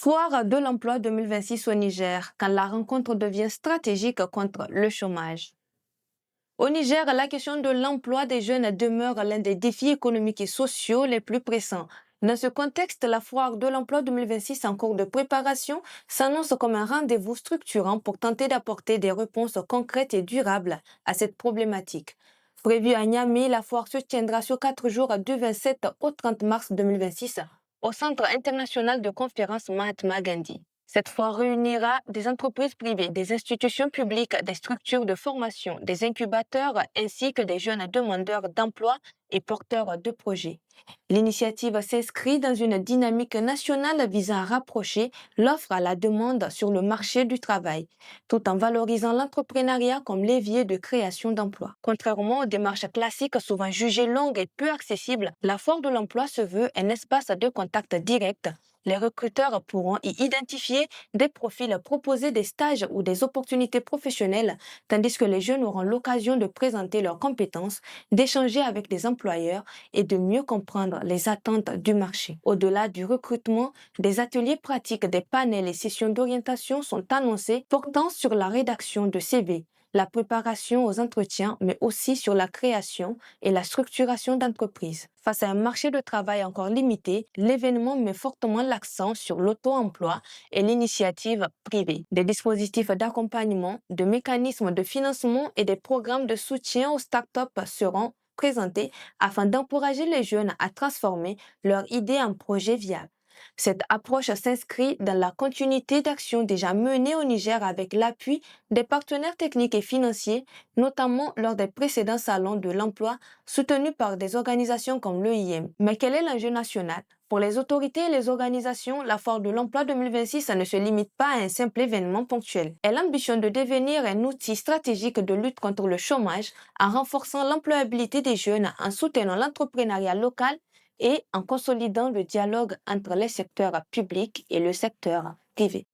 Foire de l'emploi 2026 au Niger, quand la rencontre devient stratégique contre le chômage. Au Niger, la question de l'emploi des jeunes demeure l'un des défis économiques et sociaux les plus pressants. Dans ce contexte, la foire de l'emploi 2026 en cours de préparation s'annonce comme un rendez-vous structurant pour tenter d'apporter des réponses concrètes et durables à cette problématique. Prévue à Niamey, la foire se tiendra sur 4 jours du 27 au 30 mars 2026 au Centre international de conférence Mahatma Gandhi. Cette foire réunira des entreprises privées, des institutions publiques, des structures de formation, des incubateurs ainsi que des jeunes demandeurs d'emploi et porteurs de projets. L'initiative s'inscrit dans une dynamique nationale visant à rapprocher l'offre à la demande sur le marché du travail, tout en valorisant l'entrepreneuriat comme levier de création d'emplois. Contrairement aux démarches classiques souvent jugées longues et peu accessibles, la foire de l'emploi se veut un espace de contact direct. Les recruteurs pourront y identifier des profils, proposer des stages ou des opportunités professionnelles, tandis que les jeunes auront l'occasion de présenter leurs compétences, d'échanger avec des employeurs et de mieux comprendre les attentes du marché. Au-delà du recrutement, des ateliers pratiques, des panels et sessions d'orientation sont annoncés portant sur la rédaction de CV, la préparation aux entretiens, mais aussi sur la création et la structuration d'entreprises. Face à un marché de travail encore limité, l'événement met fortement l'accent sur l'auto-emploi et l'initiative privée. Des dispositifs d'accompagnement, de mécanismes de financement et des programmes de soutien aux startups seront présentés afin d'encourager les jeunes à transformer leurs idées en projets viables. Cette approche s'inscrit dans la continuité d'actions déjà menées au Niger avec l'appui des partenaires techniques et financiers, notamment lors des précédents salons de l'emploi soutenus par des organisations comme l'EIM. Mais quel est l'enjeu national? Pour les autorités et les organisations, la foire de l'emploi 2026 ne se limite pas à un simple événement ponctuel. Elle ambitionne de devenir un outil stratégique de lutte contre le chômage en renforçant l'employabilité des jeunes, en soutenant l'entrepreneuriat local et en consolidant le dialogue entre les secteurs publics et le secteur privé.